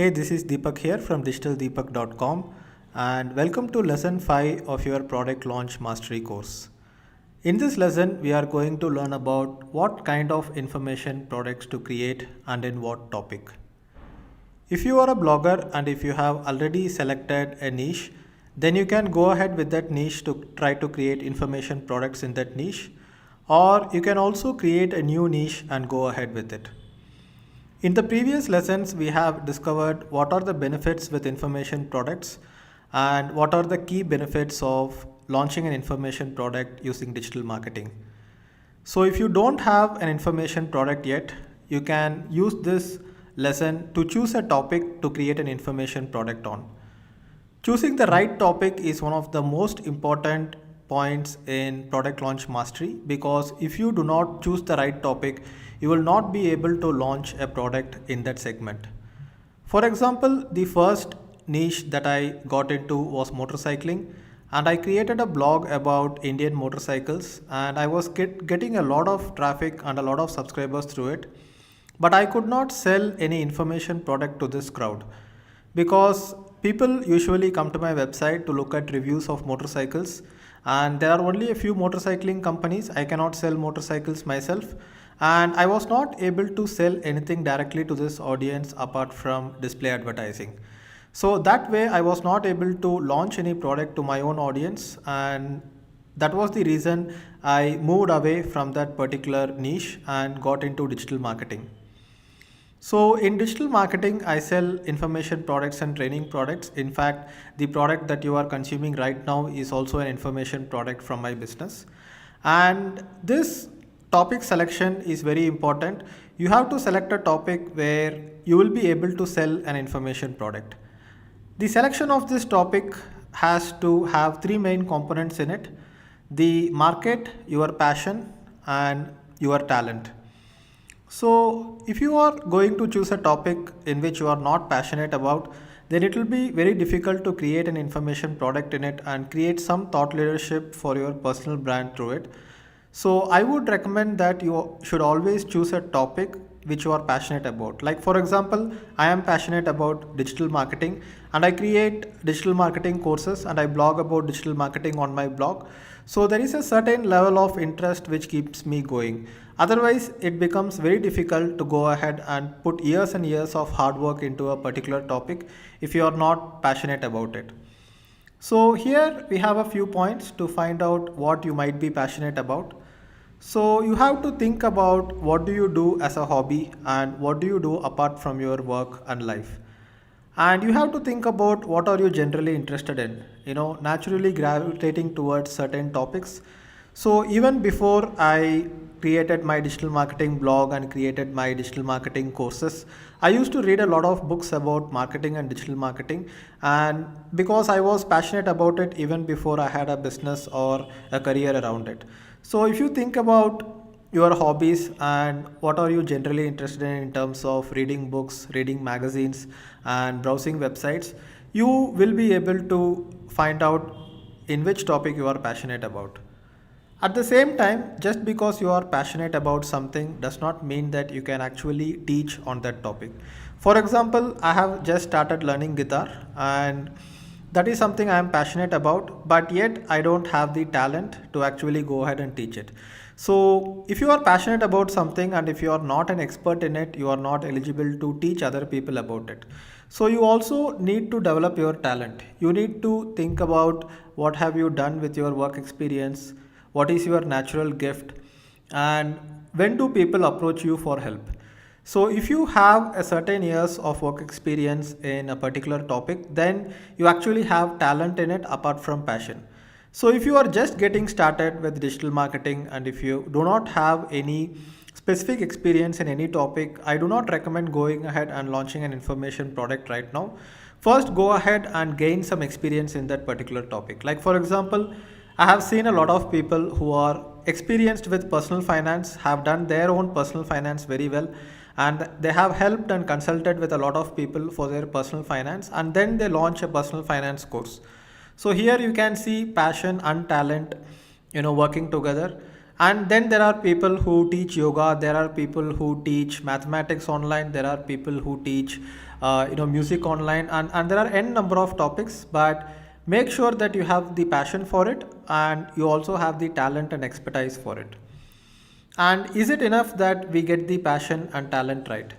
Hey, this is Deepak here from digitaldeepak.com and welcome to lesson 5 of your product launch mastery course. In this lesson, we are going to learn about what kind of information products to create and in what topic. If you are a blogger and if you have already selected a niche, then you can go ahead with that niche to try to create information products in that niche, or you can also create a new niche and go ahead with it. In the previous lessons, we have discovered what are the benefits with information products and what are the key benefits of launching an information product using digital marketing. So if you don't have an information product yet, you can use this lesson to choose a topic to create an information product on. Choosing the right topic is one of the most important points in product launch mastery, because if you do not choose the right topic, you will not be able to launch a product in that segment. For example, the first niche that I got into was motorcycling, and I created a blog about Indian motorcycles, and I was getting a lot of traffic and a lot of subscribers through it. But I could not sell any information product to this crowd because people usually come to my website to look at reviews of motorcycles, and there are only a few motorcycling companies. I cannot sell motorcycles myself, and I was not able to sell anything directly to this audience apart from display advertising. So that way I was not able to launch any product to my own audience, and that was the reason I moved away from that particular niche and got into digital marketing. So in digital marketing, I sell information products and training products. In fact, the product that you are consuming right now is also an information product from my business. And this topic selection is very important. You have to select a topic where you will be able to sell an information product. The selection of this topic has to have three main components in it: the market, your passion, and your talent. So if you are going to choose a topic in which you are not passionate about, then it will be very difficult to create an information product in it and create some thought leadership for your personal brand through it. So I would recommend that you should always choose a topic which you are passionate about. Like for example, I am passionate about digital marketing, and I create digital marketing courses and I blog about digital marketing on my blog. So there is a certain level of interest which keeps me going. Otherwise, it becomes very difficult to go ahead and put years and years of hard work into a particular topic if you are not passionate about it. So here we have a few points to find out what you might be passionate about. So you have to think about what do you do as a hobby and what do you do apart from your work and life. And you have to think about what are you generally interested in, naturally gravitating towards certain topics. So even before I created my digital marketing blog and created my digital marketing courses, I used to read a lot of books about marketing and digital marketing, and because I was passionate about it even before I had a business or a career around it. So if you think about your hobbies and what are you generally interested in terms of reading books, reading magazines, and browsing websites, you will be able to find out in which topic you are passionate about. At the same time, just because you are passionate about something does not mean that you can actually teach on that topic. For example, I have just started learning guitar, and that is something I am passionate about, but yet I don't have the talent to actually go ahead and teach it. So if you are passionate about something and if you are not an expert in it, you are not eligible to teach other people about it. So you also need to develop your talent. You need to think about what have you done with your work experience, what is your natural gift, and when do people approach you for help. So if you have a certain years of work experience in a particular topic, then you actually have talent in it apart from passion. So if you are just getting started with digital marketing and if you do not have any specific experience in any topic, I do not recommend going ahead and launching an information product right now. First, go ahead and gain some experience in that particular topic. Like for example, I have seen a lot of people who are experienced with personal finance, have done their own personal finance very well, and they have helped and consulted with a lot of people for their personal finance, and then they launch a personal finance course. So here you can see passion and talent, working together. And then there are people who teach yoga, there are people who teach mathematics online, there are people who teach music online, and there are n number of topics, but make sure that you have the passion for it and you also have the talent and expertise for it. And is it enough that we get the passion and talent right?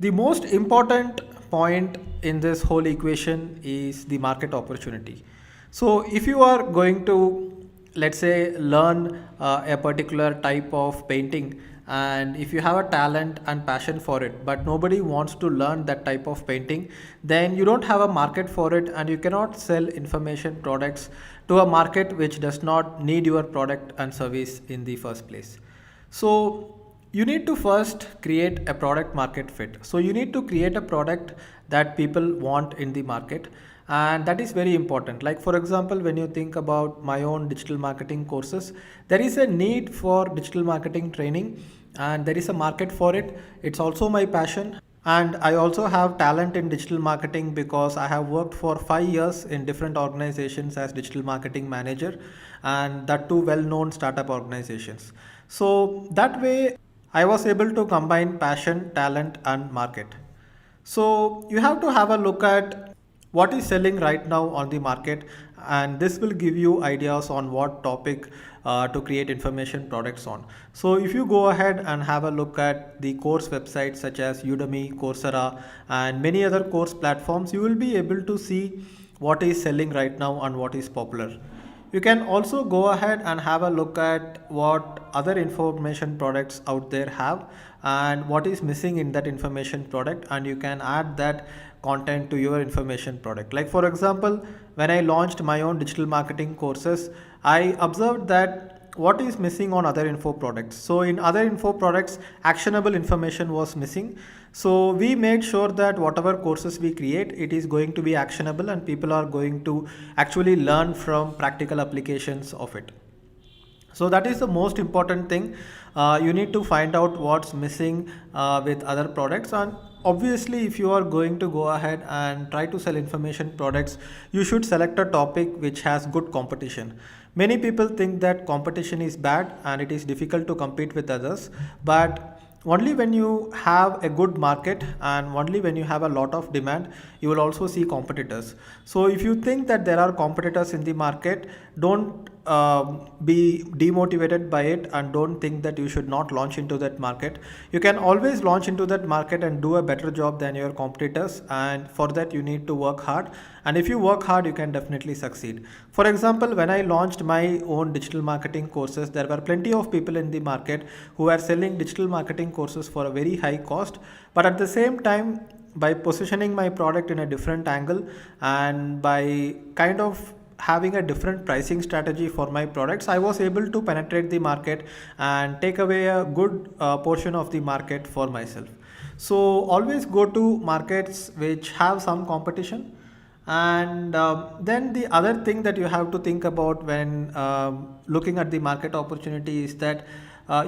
The most important point in this whole equation is the market opportunity. So, if you are going to, let's say, learn a particular type of painting, and if you have a talent and passion for it, but nobody wants to learn that type of painting, then you don't have a market for it, and you cannot sell information products to a market which does not need your product and service in the first place. So you need to first create a product market fit. So you need to create a product that people want in the market, and that is very important. Like for example, when you think about my own digital marketing courses, there is a need for digital marketing training and there is a market for it. It's also my passion. And I also have talent in digital marketing because I have worked for 5 years in different organizations as digital marketing manager, and that too well known startup organizations. So that way I was able to combine passion, talent, and market. So you have to have a look at what is selling right now on the market, and this will give you ideas on what topic to create information products on. So if you go ahead and have a look at the course websites such as Udemy, Coursera, and many other course platforms, you will be able to see what is selling right now and what is popular. You can also go ahead and have a look at what other information products out there have and what is missing in that information product, and you can add that content to your information product. Like for example, when I launched my own digital marketing courses, I observed that what is missing on other info products. So in other info products, actionable information was missing. So we made sure that whatever courses we create, it is going to be actionable and people are going to actually learn from practical applications of it. So that is the most important thing. You need to find out what's missing with other products, and obviously if you are going to go ahead and try to sell information products, you should select a topic which has good competition. Many people think that competition is bad and it is difficult to compete with others, but only when you have a good market and only when you have a lot of demand, you will also see competitors. So if you think that there are competitors in the market, don't be demotivated by it and don't think that you should not launch into that market. You can always launch into that market and do a better job than your competitors, and for that you need to work hard, and if you work hard you can definitely succeed. For example, when I launched my own digital marketing courses, there were plenty of people in the market who were selling digital marketing courses for a very high cost, but at the same time, by positioning my product in a different angle and by kind of having a different pricing strategy for my products, I was able to penetrate the market and take away a good portion of the market for myself. So always go to markets which have some competition. And then the other thing that you have to think about when looking at the market opportunity is that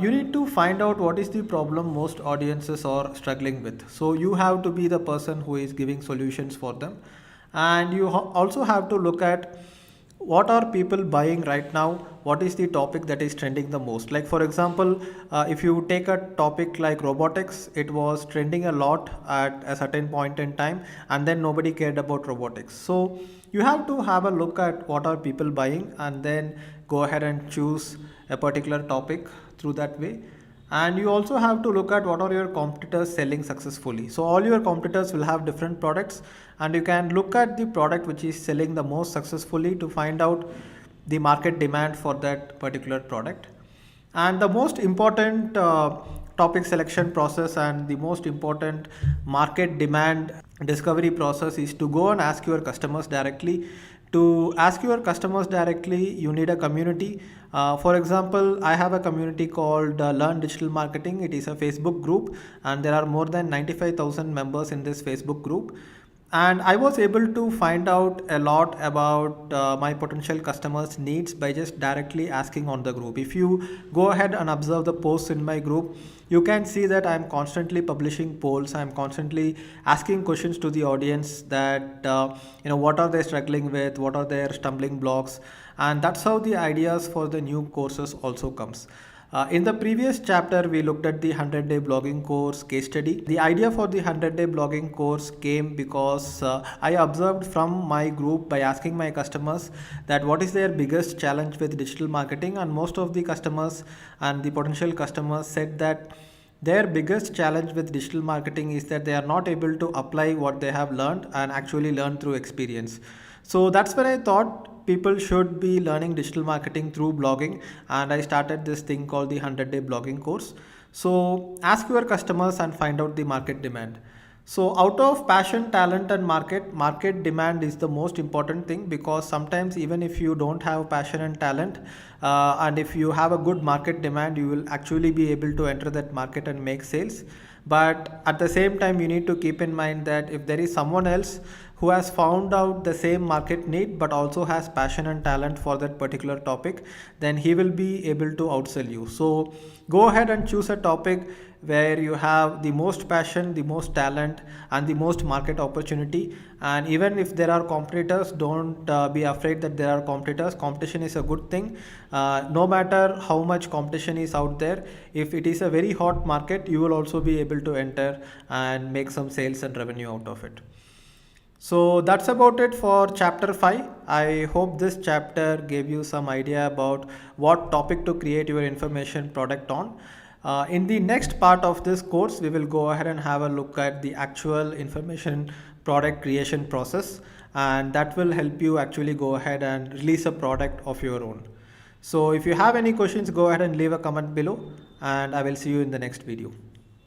you need to find out what is the problem most audiences are struggling with. So you have to be the person who is giving solutions for them, and you also have to look at what are people buying right now, what is the topic that is trending the most. Like for example, if you take a topic like robotics, it was trending a lot at a certain point in time and then nobody cared about robotics. So you have to have a look at what are people buying and then go ahead and choose a particular topic through that way. And you also have to look at what are your competitors selling successfully. So all your competitors will have different products, and you can look at the product which is selling the most successfully to find out the market demand for that particular product. And the most important topic selection process and the most important market demand discovery process is to go and ask your customers directly. To ask your customers directly, you need a community. For example, I have a community called Learn Digital Marketing. It is a Facebook group, and there are more than 95,000 members in this Facebook group. And I was able to find out a lot about my potential customers' needs by just directly asking on the group. If you go ahead and observe the posts in my group, you can see that I'm constantly publishing polls. I'm constantly asking questions to the audience that what are they struggling with, what are their stumbling blocks, and that's how the ideas for the new courses also comes. In the previous chapter, we looked at the 100-day blogging course case study. The idea for the 100-day blogging course came because I observed from my group by asking my customers that what is their biggest challenge with digital marketing, and most of the customers and the potential customers said that their biggest challenge with digital marketing is that they are not able to apply what they have learned and actually learn through experience. So that's when I thought people should be learning digital marketing through blogging, and I started this thing called the 100-day blogging course. So ask your customers and find out the market demand. So out of passion, talent and market demand is the most important thing, because sometimes even if you don't have passion and talent, and if you have a good market demand, you will actually be able to enter that market and make sales. But at the same time, you need to keep in mind that if there is someone else who has found out the same market need but also has passion and talent for that particular topic, then he will be able to outsell you. So go ahead and choose a topic where you have the most passion, the most talent, and the most market opportunity. And even if there are competitors, don't be afraid that there are competitors. Competition is a good thing. No matter how much competition is out there, if it is a very hot market, you will also be able to enter and make some sales and revenue out of it. So that's about it for chapter 5. I hope this chapter gave you some idea about what topic to create your information product on. In the next part of this course, we will go ahead and have a look at the actual information product creation process, and that will help you actually go ahead and release a product of your own. So if you have any questions, go ahead and leave a comment below, and I will see you in the next video.